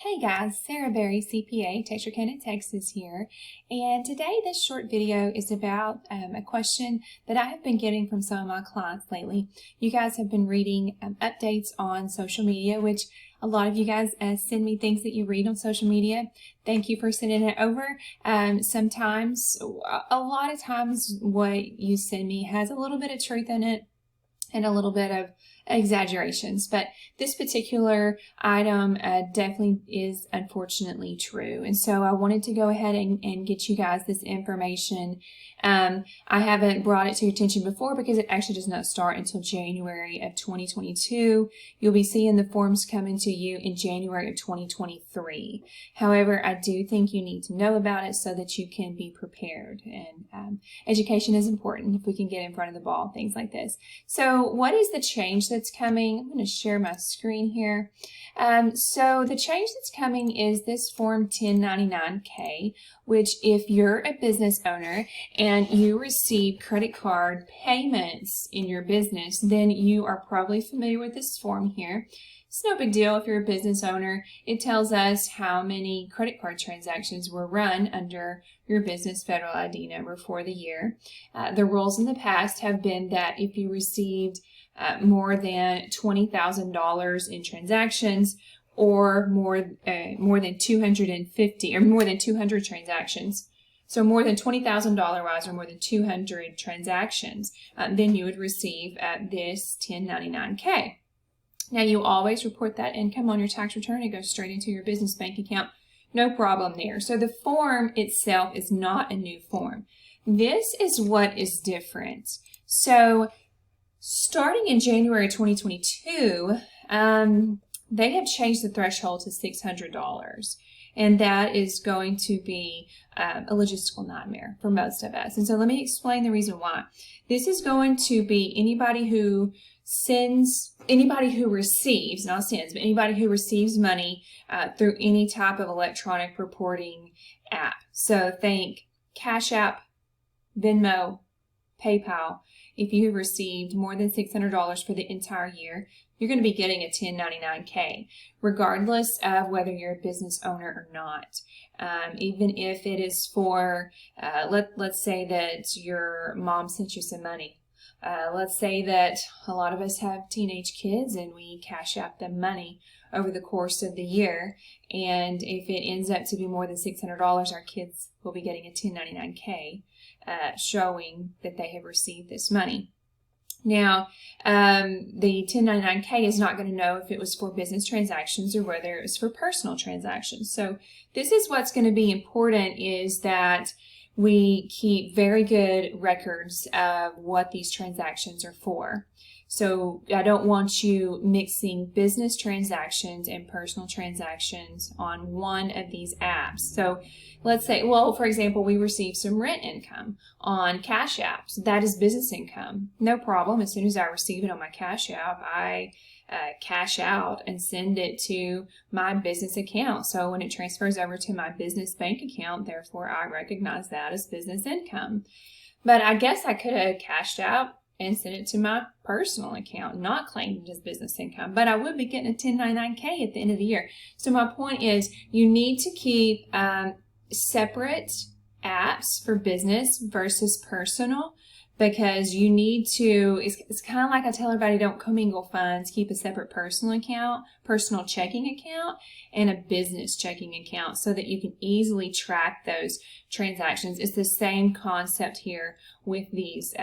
Hey guys, Sarah Berry, CPA, Texarkana, Texas here, and today this short video is about a question that I have been getting from some of my clients lately. You guys have been reading updates on social media, which a lot of you guys send me things that you read on social media. Thank you for sending it over. Sometimes, a lot of times what you send me has a little bit of truth in it and a little bit of exaggerations, but this particular item definitely is unfortunately true. And so I wanted to go ahead and get you guys this information. I haven't brought it to your attention before because it actually does not start until January of 2022. You'll be seeing the forms coming to you in January of 2023. However, I do think you need to know about it so that you can be prepared. And education is important if we can get in front of the ball, things like this. So what is the change that's coming? I'm going to share my screen here. So the change that's coming is this Form 1099-K, which if you're a business owner and you receive credit card payments in your business, then you are probably familiar with this form here. It's no big deal if you're a business owner. It tells us how many credit card transactions were run under your business federal ID number for the year. The rules in the past have been that if you received more than $20,000 in transactions or more than 250 or more than 200 transactions, so more than $20,000 wise or more than 200 transactions, then you would receive this 1099-K. Now, you always report that income on your tax return. It goes straight into your business bank account. No problem there. So the form itself is not a new form. This is what is different. So starting in January 2022, they have changed the threshold to $600. And that is going to be a logistical nightmare for most of us. And so let me explain the reason why. This is going to be anybody who receives, not sends, but anybody who receives money through any type of electronic reporting app. So think Cash App, Venmo, PayPal. If you have received more than $600 for the entire year, you're going to be getting a 1099-K, regardless of whether you're a business owner or not. Even if it is for, let's say that your mom sent you some money. Let's say that a lot of us have teenage kids and we cash out them money over the course of the year. And if it ends up to be more than $600, our kids will be getting a 1099-K showing that they have received this money. Now, the 1099-K is not going to know if it was for business transactions or whether it was for personal transactions. So this is what's going to be important, is that we keep very good records of what these transactions are for. So I don't want you mixing business transactions and personal transactions on one of these apps. So let's say, well, for example, we receive some rent income on Cash App. So that is business income. No problem. As soon as I receive it on my Cash App, I cash out and send it to my business account. So when it transfers over to my business bank account, therefore I recognize that as business income. But I guess I could have cashed out and sent it to my personal account, not claimed it as business income, but I would be getting a 1099-K at the end of the year. So my point is, you need to keep separate apps for business versus personal, because you need to, it's kind of like I tell everybody, don't commingle funds. Keep a separate personal account, personal checking account, and a business checking account so that you can easily track those transactions. It's the same concept here with these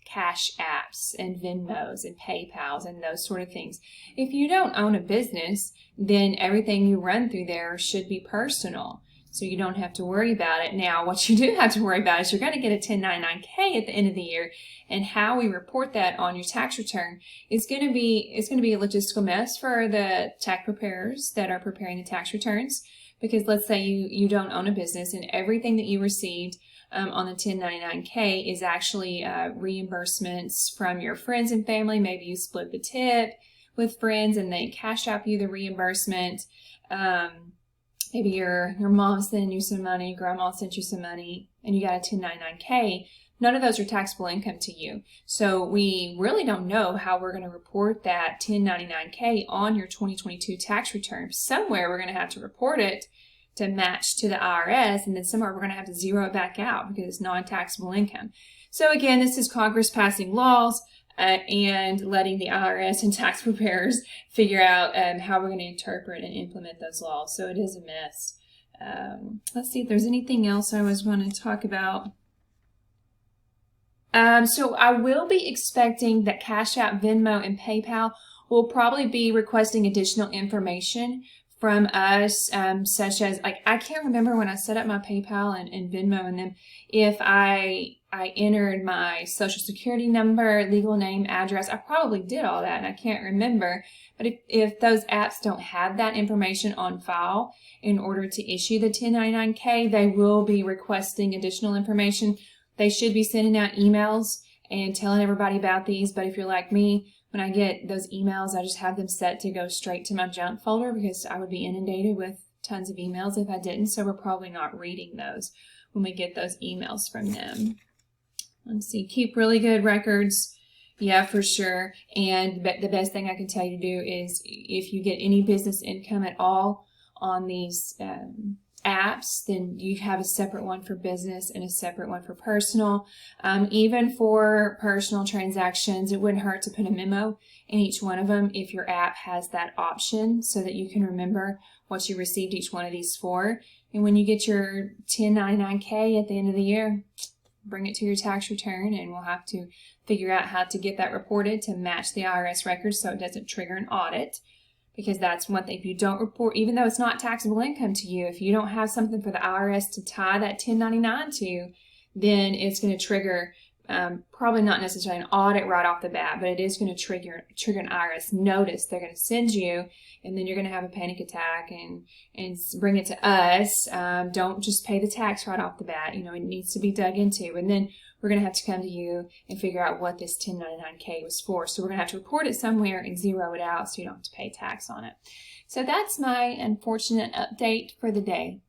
Cash Apps and Venmos and PayPals and those sort of things. If you don't own a business, then everything you run through there should be personal. So you don't have to worry about it. Now, what you do have to worry about is you're going to get a 1099-K at the end of the year, and how we report that on your tax return is going to be, it's going to be a logistical mess for the tax preparers that are preparing the tax returns. Because let's say you don't own a business and everything that you received on the 1099-K is actually reimbursements from your friends and family. Maybe you split the tip with friends and they cash out you the reimbursement. Maybe your mom sent you some money, grandma sent you some money, and you got a 1099-K. none of those are taxable income to you. So we really don't know how we're going to report that 1099K on your 2022 tax return. Somewhere we're going to have to report it to match to the IRS, and then somewhere we're going to have to zero it back out because it's non-taxable income. So again, this is Congress passing laws and letting the IRS and tax preparers figure out how we're going to interpret and implement those laws. So it is a mess. Let's see if there's anything else I was going to talk about. So I will be expecting that Cash App, Venmo, and PayPal will probably be requesting additional information from us, such as, like, I can't remember when I set up my PayPal and Venmo and them, if I entered my social security number, legal name, address. I probably did all that and I can't remember. But if those apps don't have that information on file in order to issue the 1099K, they will be requesting additional information. They should be sending out emails and telling everybody about these. But if you're like me, when I get those emails, I just have them set to go straight to my junk folder because I would be inundated with tons of emails if I didn't. So we're probably not reading those when we get those emails from them. Let's see, keep really good records. Yeah, for sure. And the best thing I can tell you to do is if you get any business income at all on these apps, then you have a separate one for business and a separate one for personal. Even for personal transactions, it wouldn't hurt to put a memo in each one of them if your app has that option so that you can remember what you received each one of these for. And when you get your 1099K at the end of the year, bring it to your tax return and we'll have to figure out how to get that reported to match the IRS records so it doesn't trigger an audit. Because that's one thing, if you don't report, even though it's not taxable income to you, if you don't have something for the IRS to tie that 1099 to, then it's going to trigger, probably not necessarily an audit right off the bat, but it is going to trigger an IRS notice they're going to send you, and then you're going to have a panic attack and bring it to us. Don't just pay the tax right off the bat. You know, it needs to be dug into, and then we're going to have to come to you and figure out what this 1099K was for. So we're going to have to report it somewhere and zero it out so you don't have to pay tax on it. So that's my unfortunate update for the day.